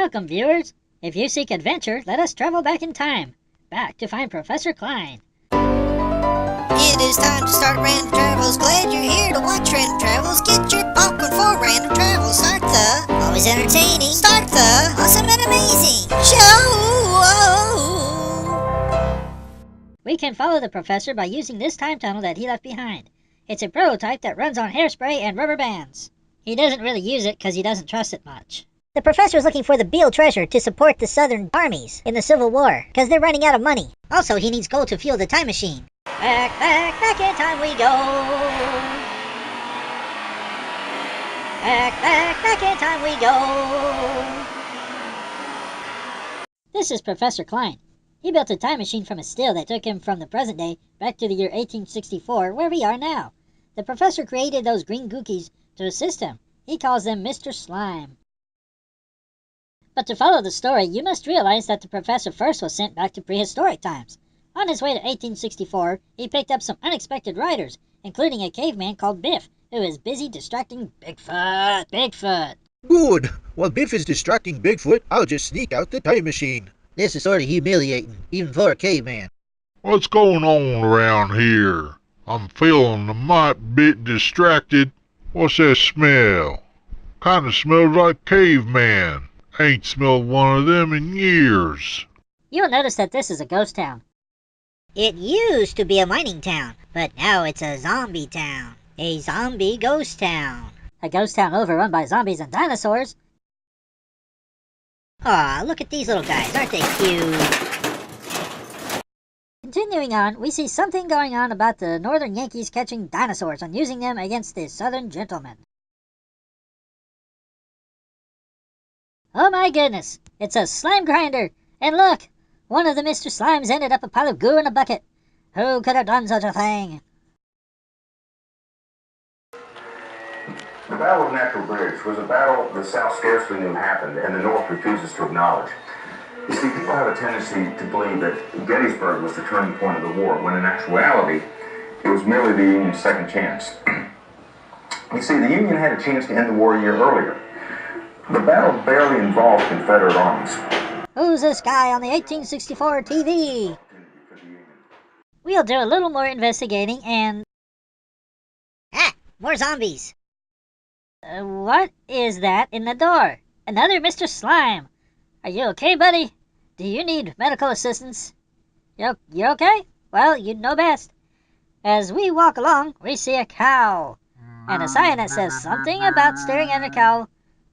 Welcome, viewers. If you seek adventure, let us travel back in time. Back to find Professor Cline. It is time to start Random Travels. Glad you're here to watch Random Travels. Get your popcorn for Random Travels. Start the always entertaining, start the awesome and amazing show. We can follow the professor by using this time tunnel that he left behind. It's a prototype that runs on hairspray and rubber bands. He doesn't really use it because he doesn't trust it much. The professor is looking for the Beale treasure to support the Southern armies in the Civil War, because they're running out of money. Also, he needs gold to fuel the time machine. Back in time we go. Back in time we go. This is Professor Cline. He built a time machine from a still that took him from the present day back to the year 1864, where we are now. The professor created those green gookies to assist him. He calls them Mr. Slime. But to follow the story, you must realize that the professor first was sent back to prehistoric times. On his way to 1864, he picked up some unexpected riders, including a caveman called Biff, who is busy distracting Bigfoot. Good. While Biff is distracting Bigfoot, I'll just sneak out the time machine. This is sort of humiliating, even for a caveman. What's going on around here? I'm feeling a mite bit distracted. What's that smell? Kinda smells like caveman. Ain't smelled one of them in years. You'll notice that this is a ghost town. It used to be a mining town, but now it's a zombie town. A zombie ghost town. A ghost town overrun by zombies and dinosaurs. Aw, look at these little guys, aren't they cute? Continuing on, we see something going on about the northern Yankees catching dinosaurs and using them against the southern gentlemen. Oh my goodness, it's a slime grinder! And look, one of the Mr. Slimes ended up a pile of goo in a bucket. Who could have done such a thing? The Battle of Natural Bridge was a battle the South scarcely knew happened and the North refuses to acknowledge. You see, people have a tendency to believe that Gettysburg was the turning point of the war, when in actuality, it was merely the Union's second chance. You see, the Union had a chance to end the war a year earlier. The battle barely involved Confederate armies. Who's this guy on the 1864 TV? We'll do a little more investigating and... Ah, more zombies. What is that in the door? Another Mr. Slime. Are you okay, buddy? Do you need medical assistance? You're okay? Well, you'd know best. As we walk along, we see a cow. And a sign that says something about staring at a cow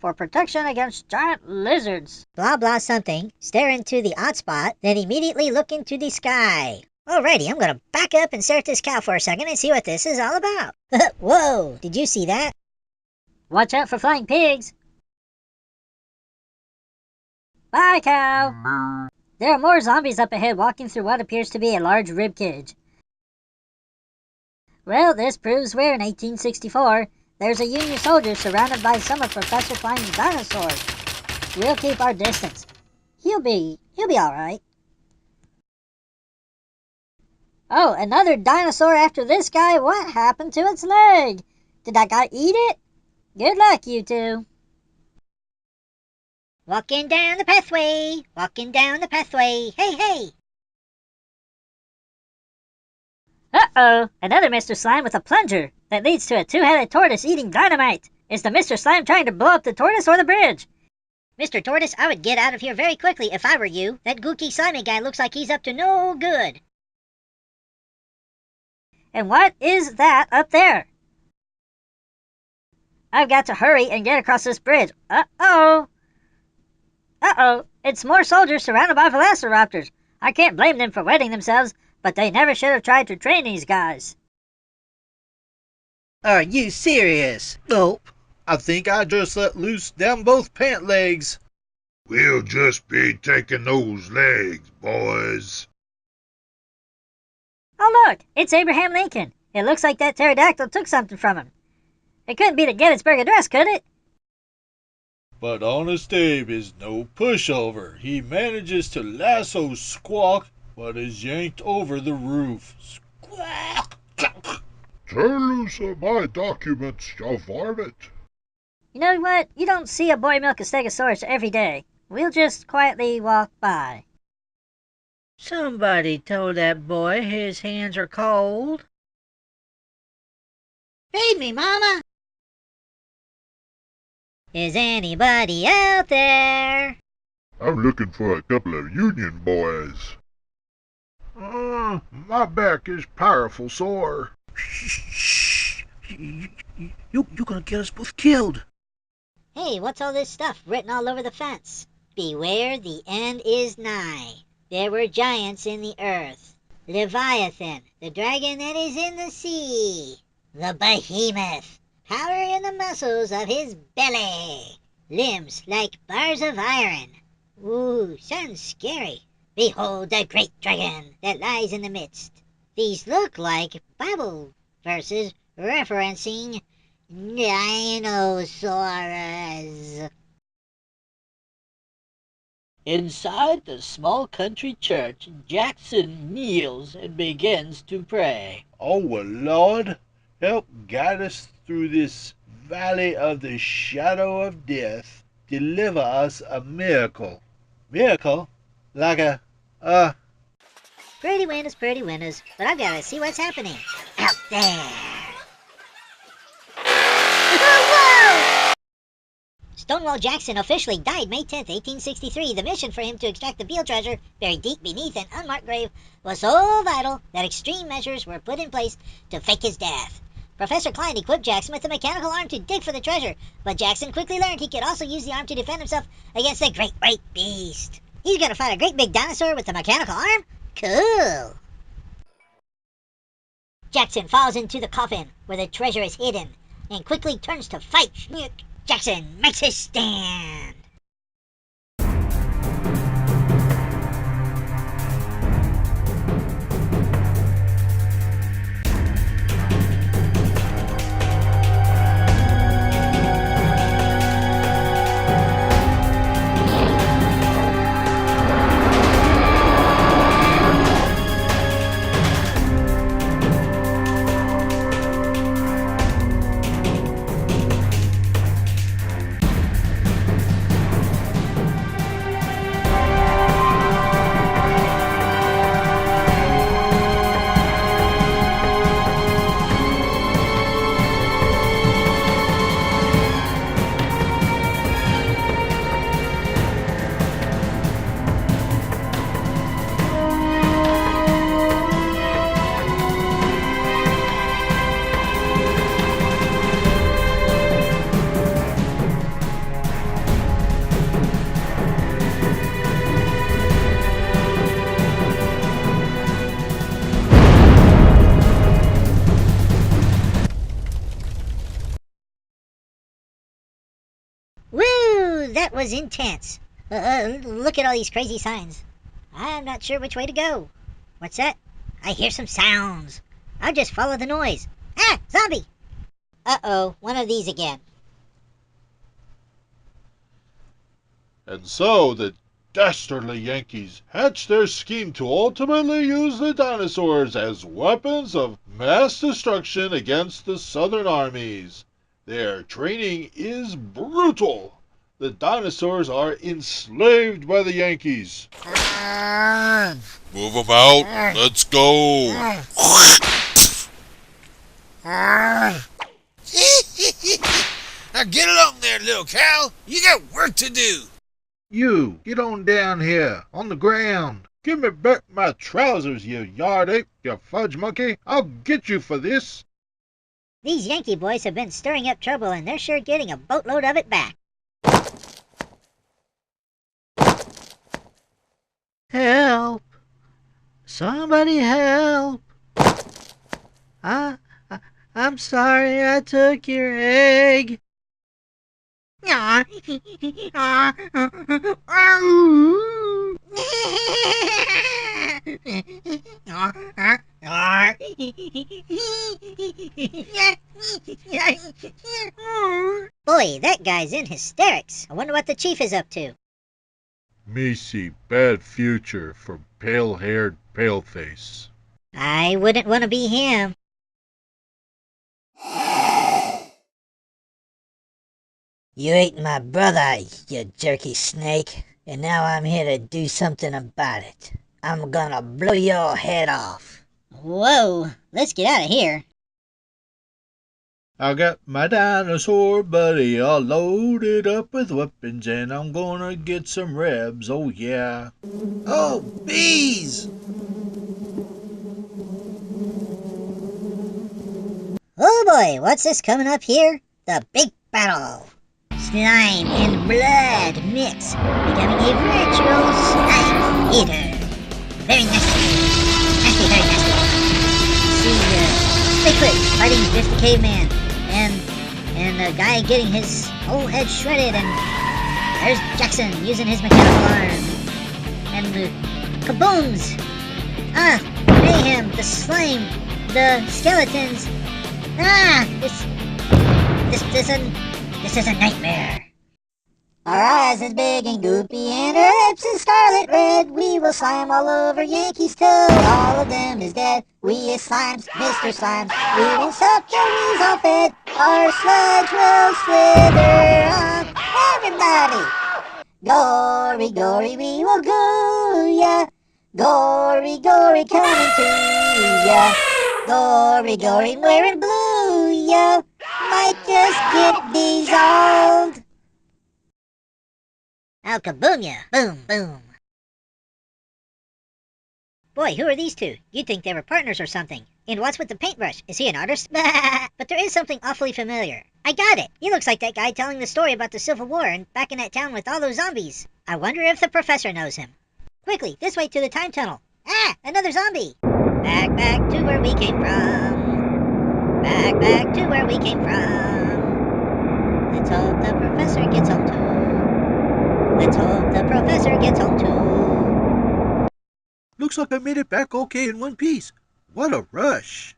for protection against giant lizards. Blah blah something, stare into the odd spot, then immediately look into the sky. Alrighty, I'm gonna back up and stare at this cow for a second and see what this is all about. Whoa, did you see that? Watch out for flying pigs. Bye, cow. There are more zombies up ahead walking through what appears to be a large rib cage. Well, this proves we're in 1864. There's a Union soldier surrounded by some of Professor Cline's dinosaurs. We'll keep our distance. He'll be alright. Oh, another dinosaur after this guy? What happened to its leg? Did that guy eat it? Good luck, you two. Walking down the pathway, walking down the pathway, hey, hey! Uh-oh, another Mr. Slime with a plunger that leads to a two-headed tortoise eating dynamite. Is the Mr. Slime trying to blow up the tortoise or the bridge? Mr. Tortoise, I would get out of here very quickly if I were you. That gooky slimy guy looks like he's up to no good. And what is that up there? I've got to hurry and get across this bridge. Uh-oh, it's more soldiers surrounded by velociraptors. I can't blame them for wetting themselves, but they never should have tried to train these guys. Are you serious? Nope. I think I just let loose them both pant legs. We'll just be taking those legs, boys. Oh look, it's Abraham Lincoln. It looks like that pterodactyl took something from him. It couldn't be the Gettysburg Address, could it? But Honest Abe is no pushover. He manages to lasso Squawk, but is yanked over the roof. Squawk! Turn loose of my documents, you varmint. You know what? You don't see a boy milk a stegosaurus every day. We'll just quietly walk by. Somebody told that boy his hands are cold. Feed me, Mama. Is anybody out there? I'm looking for a couple of Union boys. My back is powerful sore. Shh. You're gonna get us both killed. Hey, what's all this stuff written all over the fence? Beware, the end is nigh. There were giants in the earth. Leviathan, the dragon that is in the sea. The behemoth, power in the muscles of his belly. Limbs like bars of iron. Ooh, sounds scary. Behold the great dragon that lies in the midst. These look like Bible verses referencing dinosaurs. Inside the small country church, Jackson kneels and begins to pray. Oh, Lord, help guide us through this valley of the shadow of death. Deliver us a miracle. Miracle? Like Pretty windows, but I've got to see what's happening out there. Whoa! Stonewall Jackson officially died May 10th, 1863. The mission for him to extract the Beale treasure buried deep beneath an unmarked grave was so vital that extreme measures were put in place to fake his death. Professor Cline equipped Jackson with a mechanical arm to dig for the treasure, but Jackson quickly learned he could also use the arm to defend himself against the great white beast. He's gonna fight a great big dinosaur with a mechanical arm? Cool. Jackson falls into the coffin where the treasure is hidden and quickly turns to fight. Jackson makes his stand. Woo! That was intense. Look at all these crazy signs. I'm not sure which way to go. What's that? I hear some sounds. I'll just follow the noise. Ah! Zombie! Uh-oh, one of these again. And so the dastardly Yankees hatched their scheme to ultimately use the dinosaurs as weapons of mass destruction against the Southern armies. Their training is brutal. The dinosaurs are enslaved by the Yankees. Move them out. Let's go. Now get along there, little cow. You got work to do. You, get on down here, on the ground. Give me back my trousers, you yard ape, you fudge monkey. I'll get you for this. These Yankee boys have been stirring up trouble, and they're sure getting a boatload of it back. Help! Somebody help! I'm sorry I took your egg. Boy, that guy's in hysterics. I wonder what the chief is up to. Me see bad future for pale-haired paleface. I wouldn't want to be him. You ate my brother, you jerky snake. And now I'm here to do something about it. I'm gonna blow your head off. Whoa, let's get out of here. I got my dinosaur buddy all loaded up with weapons, and I'm gonna get some rebs, oh yeah. Oh, bees! Oh boy, what's this coming up here? The big battle. Slime and blood mix, becoming a virtual slime eater. Very nasty. Nasty, very nasty. See, Bigfoot fighting just the caveman, and a guy getting his whole head shredded, and there's Jackson using his mechanical arm. And kabooms! Ah, mayhem, the slime, the skeletons. Ah, this is a nightmare. Our eyes is big and goopy, and our lips is scarlet red. We will slime all over Yankees till all of them is dead. We is slimes, Mr. Slimes. We will suck your knees off it. Our sludge will slither on everybody. Gory, gory, we will goo ya. Gory, gory, coming to ya. Gory, gory, wearing blue ya. Might just get dissolved. Al kaboom ya! Boom, boom. Boy, who are these two? You'd think they were partners or something. And what's with the paintbrush? Is he an artist? But there is something awfully familiar. I got it! He looks like that guy telling the story about the Civil War and back in that town with all those zombies. I wonder if the professor knows him. Quickly, this way to the time tunnel. Ah, another zombie! Back to where we came from. Back to where we came from. Let's hope the professor gets home too. Let's hope the professor gets home too. Looks like I made it back okay in one piece. What a rush.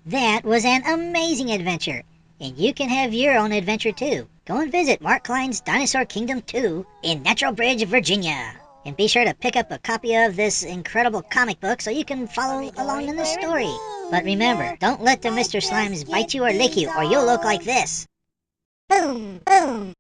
That was an amazing adventure. And you can have your own adventure too. Go and visit Mark Cline's Dinosaur Kingdom 2 in Natural Bridge, Virginia. And be sure to pick up a copy of this incredible comic book so you can follow along in the story. But remember, don't let the Mr. Slimes bite you or lick you, or you'll look like this. Boom, boom.